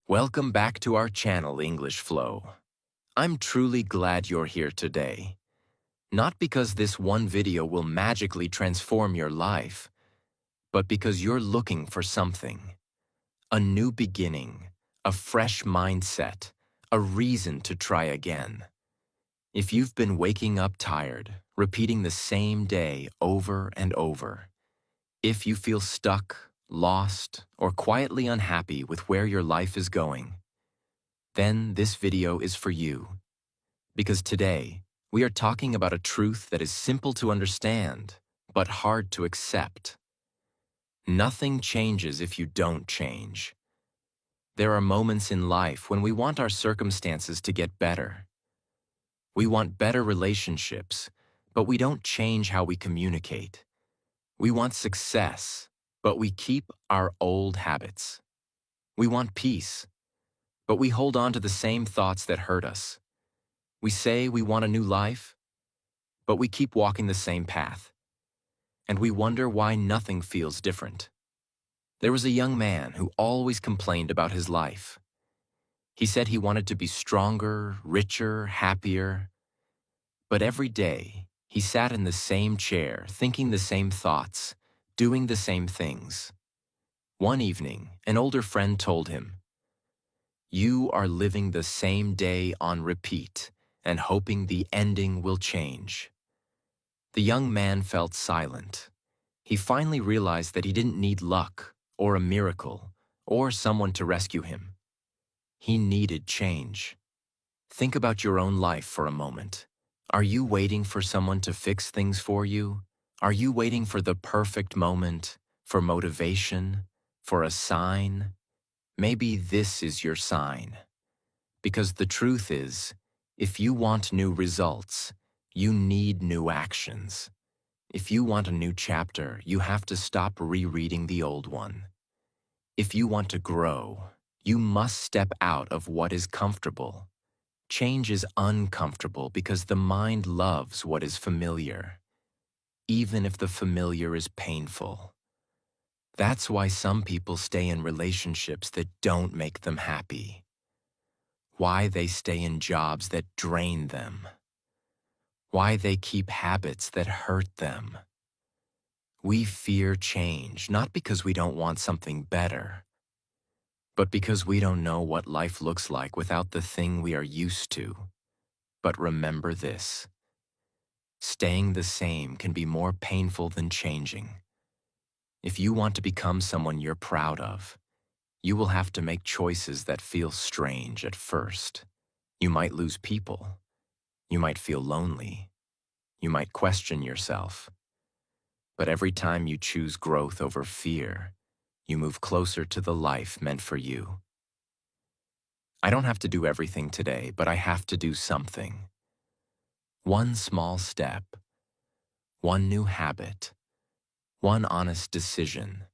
Welcome back to our channel, English Flow. I'm truly glad you're here today. Not because this one video will magically transform your life, but because you're looking for something. A new beginning, a fresh mindset, a reason to try again. If you've been waking up tired, repeating the same day over and over, if you feel stuck, lost, or quietly unhappy with where your life is going, then this video is for you. Because today, we are talking about a truth that is simple to understand, but hard to accept. Nothing changes if you don't change. There are moments in life when we want our circumstances to get better. We want better relationships, but we don't change how we communicate. We want success, but we keep our old habits. We want peace, but we hold on to the same thoughts that hurt us. We say we want a new life, but we keep walking the same path. And we wonder why nothing feels different. There was a young man who always complained about his life. He said he wanted to be stronger, richer, happier. But every day, he sat in the same chair, thinking the same thoughts, doing the same things. One evening, an older friend told him, "You are living the same day on repeat and hoping the ending will change." The young man felt silent. He finally realized that he didn't need luck, or a miracle, or someone to rescue him. He needed change. Think about your own life for a moment. Are you waiting for someone to fix things for you? Are you waiting for the perfect moment, for motivation, for a sign? Maybe this is your sign. Because the truth is, if you want new results, you need new actions. If you want a new chapter, you have to stop rereading the old one. If you want to grow, you must step out of what is comfortable. Change is uncomfortable because the mind loves what is familiar, even if the familiar is painful. That's why some people stay in relationships that don't make them happy. Why they stay in jobs that drain them. Why they keep habits that hurt them. We fear change, not because we don't want something better, but because we don't know what life looks like without the thing we are used to. But remember this: staying the same can be more painful than changing. If you want to become someone you're proud of, you will have to make choices that feel strange at first. You might lose people. You might feel lonely. You might question yourself. But every time you choose growth over fear, you move closer to the life meant for you. I don't have to do everything today, but I have to do something. One small step, one new habit, one honest decision.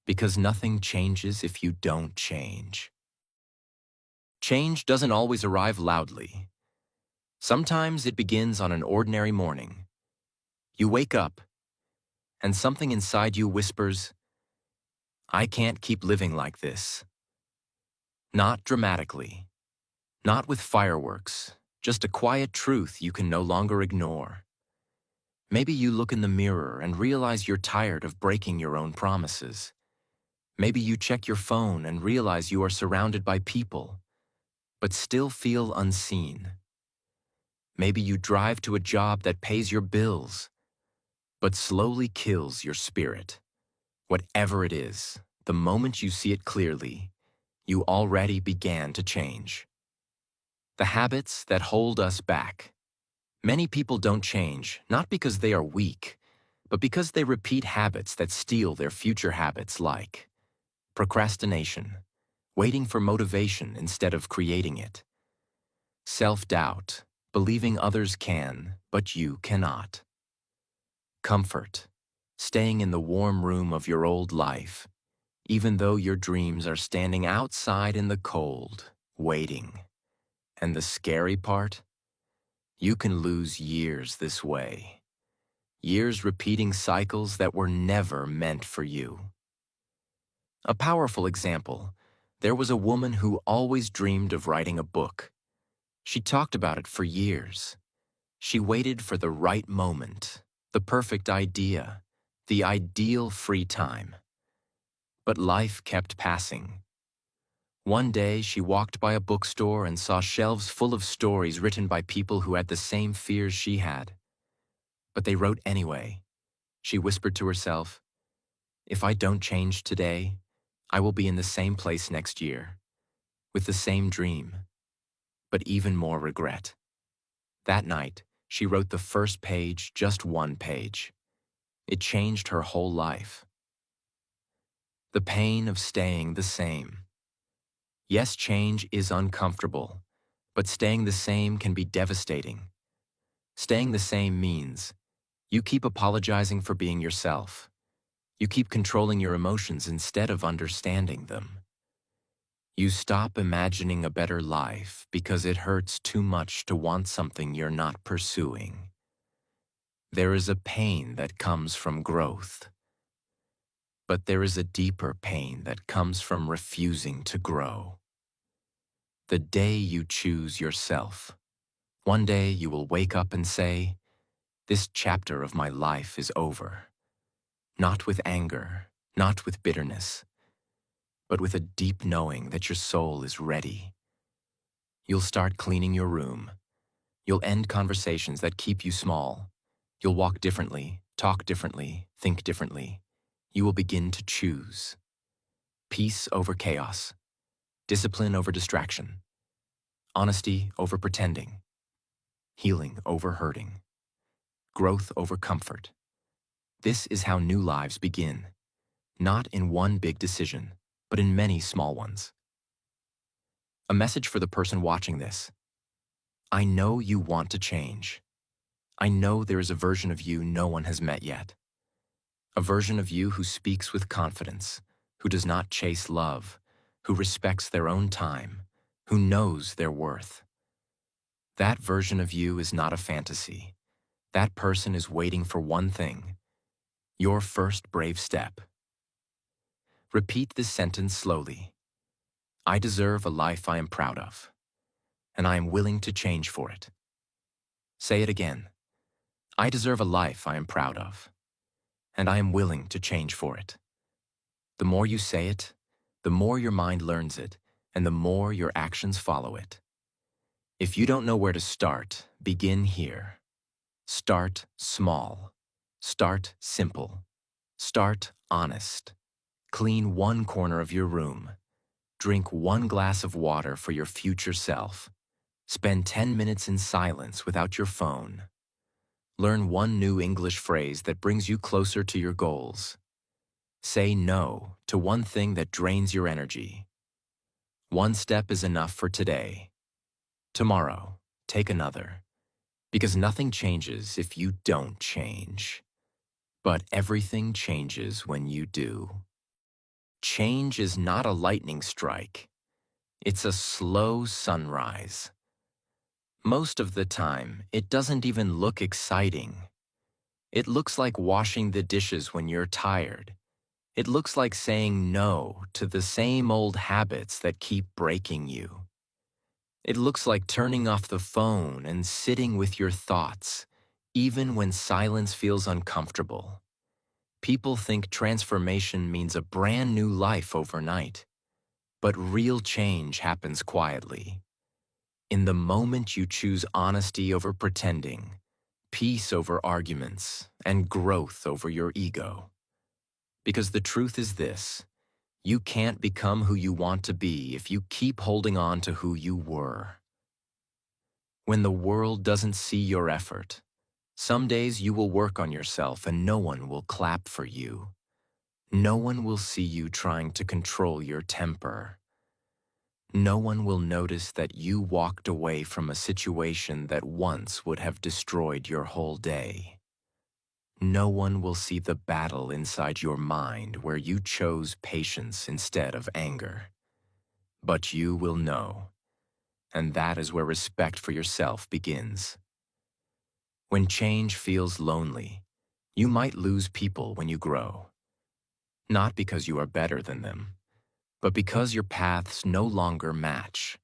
Because nothing changes if you don't change. Change doesn't always arrive loudly. Sometimes it begins on an ordinary morning. You wake up, and something inside you whispers, "I can't keep living like this." Not dramatically, not with fireworks, just a quiet truth you can no longer ignore. Maybe you look in the mirror and realize you're tired of breaking your own promises. Maybe you check your phone and realize you are surrounded by people, but still feel unseen. Maybe you drive to a job that pays your bills, but slowly kills your spirit. Whatever it is, the moment you see it clearly, you already began to change. The habits that hold us back. Many people don't change, not because they are weak, but because they repeat habits that steal their future habits, like procrastination, waiting for motivation instead of creating it. Self-doubt, believing others can, but you cannot. Comfort, staying in the warm room of your old life, even though your dreams are standing outside in the cold, waiting. And the scary part? You can lose years this way. Years repeating cycles that were never meant for you. A powerful example. There was a woman who always dreamed of writing a book. She talked about it for years. She waited for the right moment, the perfect idea, the ideal free time. But life kept passing. One day, she walked by a bookstore and saw shelves full of stories written by people who had the same fears she had. But they wrote anyway. She whispered to herself, "If I don't change today, I will be in the same place next year, with the same dream, but even more regret." That night, she wrote the first page, just one page. It changed her whole life. The pain of staying the same. Yes, change is uncomfortable, but staying the same can be devastating. Staying the same means you keep apologizing for being yourself. You keep controlling your emotions instead of understanding them. You stop imagining a better life because it hurts too much to want something you're not pursuing. There is a pain that comes from growth. But there is a deeper pain that comes from refusing to grow. The day you choose yourself, one day you will wake up and say, "This chapter of my life is over." Not with anger, not with bitterness, but with a deep knowing that your soul is ready. You'll start cleaning your room. You'll end conversations that keep you small. You'll walk differently, talk differently, think differently. You will begin to choose. Peace over chaos. Discipline over distraction. Honesty over pretending. Healing over hurting. Growth over comfort. This is how new lives begin. Not in one big decision, but in many small ones. A message for the person watching this. I know you want to change. I know there is a version of you no one has met yet. A version of you who speaks with confidence, who does not chase love, who respects their own time, who knows their worth. That version of you is not a fantasy. That person is waiting for one thing: your first brave step. Repeat this sentence slowly. I deserve a life I am proud of, and I am willing to change for it. Say it again. I deserve a life I am proud of, and I am willing to change for it. The more you say it, the more your mind learns it, and the more your actions follow it. If you don't know where to start, begin here. Start small. Start simple. Start honest. Clean one corner of your room. Drink one glass of water for your future self. Spend 10 minutes in silence without your phone. Learn one new English phrase that brings you closer to your goals. Say no to one thing that drains your energy. One step is enough for today. Tomorrow, take another. Because nothing changes if you don't change. But everything changes when you do. Change is not a lightning strike. It's a slow sunrise. Most of the time, it doesn't even look exciting. It looks like washing the dishes when you're tired. It looks like saying no to the same old habits that keep breaking you. It looks like turning off the phone and sitting with your thoughts, even when silence feels uncomfortable. People think transformation means a brand new life overnight. But real change happens quietly. In the moment you choose honesty over pretending, peace over arguments, and growth over your ego. Because the truth is this: you can't become who you want to be if you keep holding on to who you were. When the world doesn't see your effort, some days you will work on yourself and no one will clap for you. No one will see you trying to control your temper. No one will notice that you walked away from a situation that once would have destroyed your whole day. No one will see the battle inside your mind where you chose patience instead of anger. But you will know, and that is where respect for yourself begins. When change feels lonely, you might lose people when you grow. Not because you are better than them, but because your paths no longer match.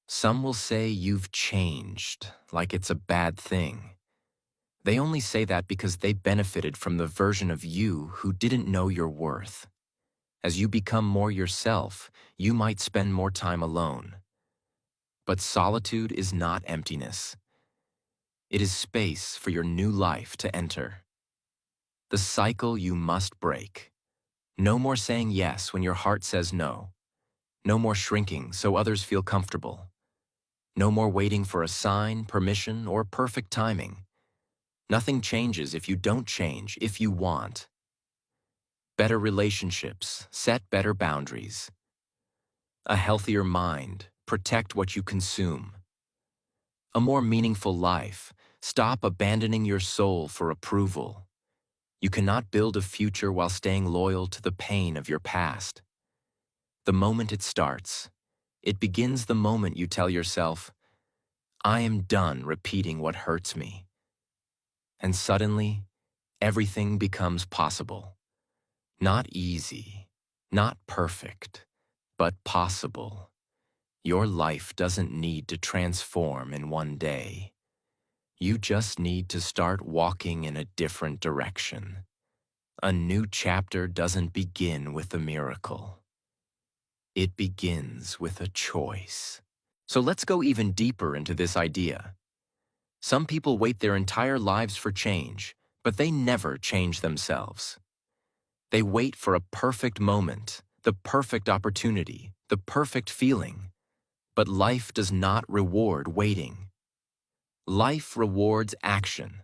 Some will say you've changed, like it's a bad thing. They only say that because they benefited from the version of you who didn't know your worth. As you become more yourself, you might spend more time alone. But solitude is not emptiness. It is space for your new life to enter. The cycle you must break. No more saying yes when your heart says no. No more shrinking so others feel comfortable. No more waiting for a sign, permission, or perfect timing. Nothing changes if you don't change, if you want. Better relationships, set better boundaries. A healthier mind, protect what you consume. A more meaningful life, stop abandoning your soul for approval. You cannot build a future while staying loyal to the pain of your past. The moment it starts, it begins the moment you tell yourself, I am done repeating what hurts me. And suddenly, everything becomes possible. Not easy, not perfect, but possible. Your life doesn't need to transform in one day. You just need to start walking in a different direction. A new chapter doesn't begin with a miracle. It begins with a choice. So let's go even deeper into this idea. Some people wait their entire lives for change, but they never change themselves. They wait for a perfect moment, the perfect opportunity, the perfect feeling. But life does not reward waiting. Life rewards action.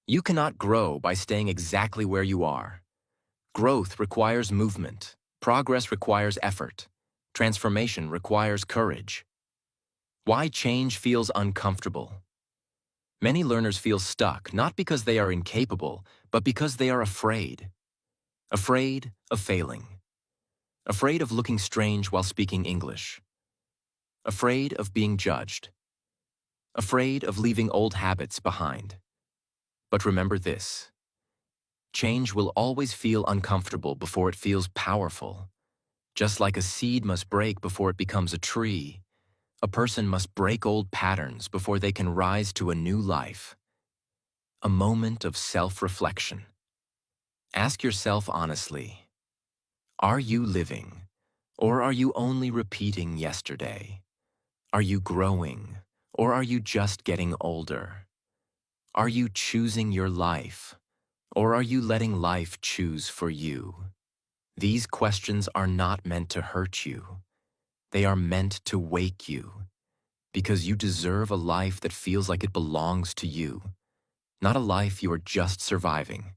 You cannot grow by staying exactly where you are. Growth requires movement. Progress requires effort. Transformation requires courage. Why change feels uncomfortable? Many learners feel stuck not because they are incapable, but because they are afraid. Afraid of failing. Afraid of looking strange while speaking English. Afraid of being judged. Afraid of leaving old habits behind. But remember this. Change will always feel uncomfortable before it feels powerful. Just like a seed must break before it becomes a tree, a person must break old patterns before they can rise to a new life. A moment of self-reflection. Ask yourself honestly, are you living, or are you only repeating yesterday? Are you growing, or are you just getting older? Are you choosing your life, or are you letting life choose for you? These questions are not meant to hurt you. They are meant to wake you, because you deserve a life that feels like it belongs to you, not a life you are just surviving.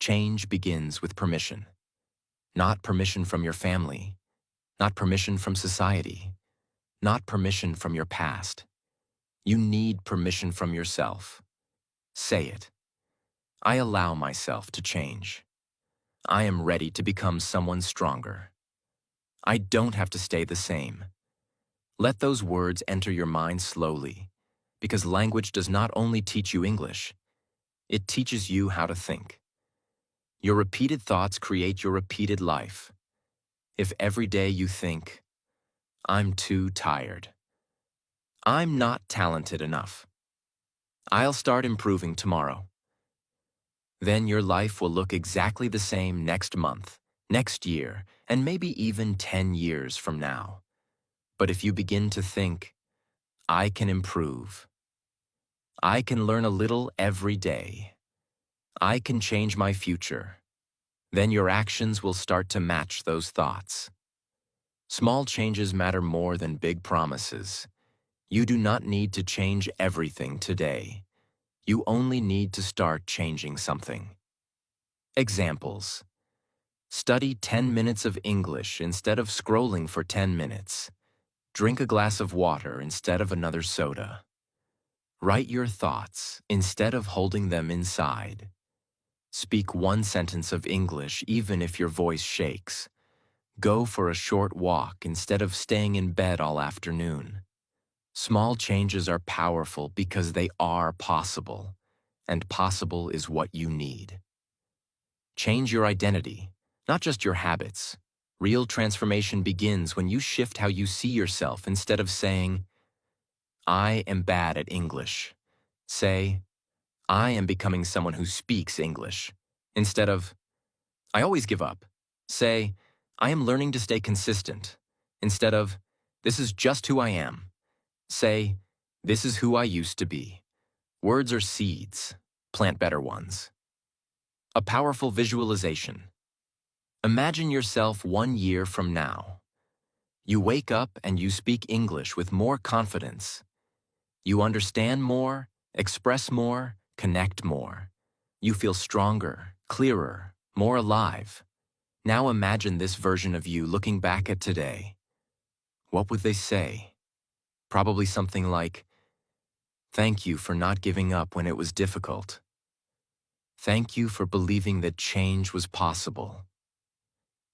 Change begins with permission. Not permission from your family, not permission from society, not permission from your past. You need permission from yourself. Say it. I allow myself to change. I am ready to become someone stronger. I don't have to stay the same. Let those words enter your mind slowly, because language does not only teach you English, it teaches you how to think. Your repeated thoughts create your repeated life. If every day you think, I'm too tired, I'm not talented enough, I'll start improving tomorrow, then your life will look exactly the same next month, next year, and maybe even 10 years from now. But if you begin to think, I can improve, I can learn a little every day, I can change my future, then your actions will start to match those thoughts. Small changes matter more than big promises. You do not need to change everything today. You only need to start changing something. Examples. Study 10 minutes of English instead of scrolling for 10 minutes. Drink a glass of water instead of another soda. Write your thoughts instead of holding them inside. Speak one sentence of English even if your voice shakes. Go for a short walk instead of staying in bed all afternoon. Small changes are powerful because they are possible, and possible is what you need. Change your identity, not just your habits. Real transformation begins when you shift how you see yourself. Instead of saying, I am bad at English, say, I am becoming someone who speaks English. Instead of, I always give up, say, I am learning to stay consistent. Instead of, this is just who I am, say, this is who I used to be. Words are seeds. Plant better ones. A powerful visualization. Imagine yourself 1 year from now. You wake up and you speak English with more confidence. You understand more, express more, connect more. You feel stronger, clearer, more alive. Now imagine this version of you looking back at today. What would they say? Probably something like, thank you for not giving up when it was difficult. Thank you for believing that change was possible.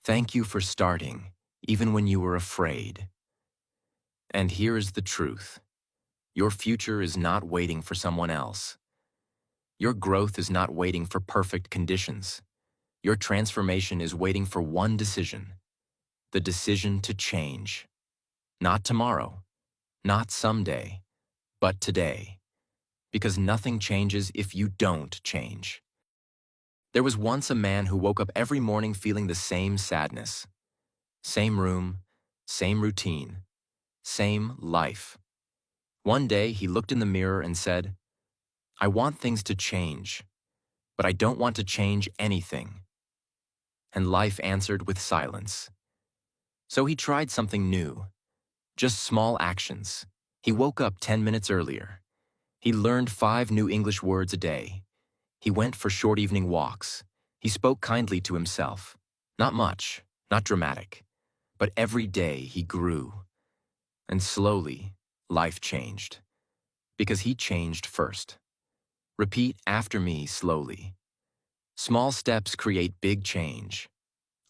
Thank you for starting, even when you were afraid. And here is the truth. Your future is not waiting for someone else. Your growth is not waiting for perfect conditions. Your transformation is waiting for one decision. The decision to change. Not tomorrow, not someday, but today. Because nothing changes if you don't change. There was once a man who woke up every morning feeling the same sadness. Same room, same routine, same life. One day he looked in the mirror and said, I want things to change, but I don't want to change anything. And life answered with silence. So he tried something new, just small actions. He woke up 10 minutes earlier. He learned 5 new English words a day. He went for short evening walks. He spoke kindly to himself. Not much, not dramatic, but every day he grew. And slowly, life changed. Because he changed first. Repeat after me slowly. Small steps create big change.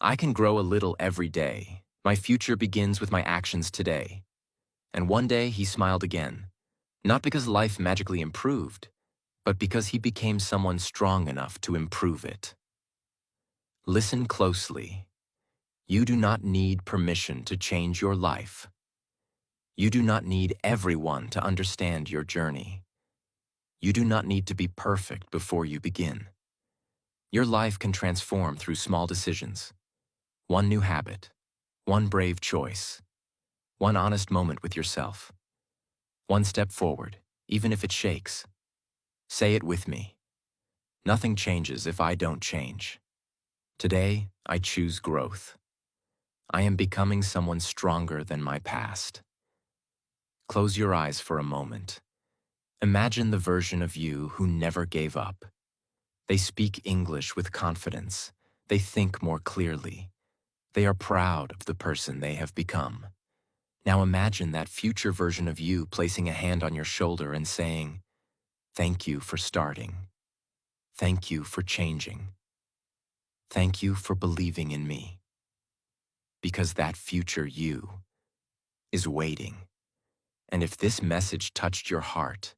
I can grow a little every day. My future begins with my actions today. And one day he smiled again. Not because life magically improved, but because he became someone strong enough to improve it. Listen closely. You do not need permission to change your life. You do not need everyone to understand your journey. You do not need to be perfect before you begin. Your life can transform through small decisions. One new habit, one brave choice, one honest moment with yourself. One step forward, even if it shakes. Say it with me. Nothing changes if I don't change. Today, I choose growth. I am becoming someone stronger than my past. Close your eyes for a moment. Imagine the version of you who never gave up. They speak English with confidence. They think more clearly. They are proud of the person they have become. Now imagine that future version of you placing a hand on your shoulder and saying, thank you for starting. Thank you for changing. Thank you for believing in me. Because that future you is waiting. And if this message touched your heart,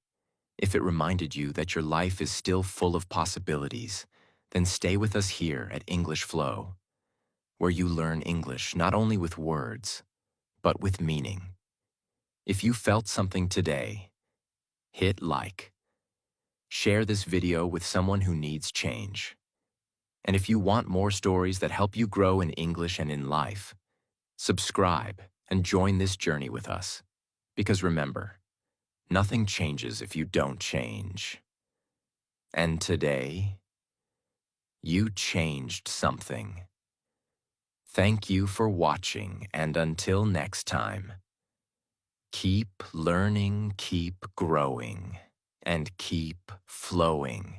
if it reminded you that your life is still full of possibilities, then stay with us here at English Flow, where you learn English not only with words, but with meaning. If you felt something today, hit like. Share this video with someone who needs change. And if you want more stories that help you grow in English and in life, subscribe and join this journey with us. Because remember, nothing changes if you don't change. And today, you changed something. Thank you for watching, and until next time, keep learning, keep growing, and keep flowing.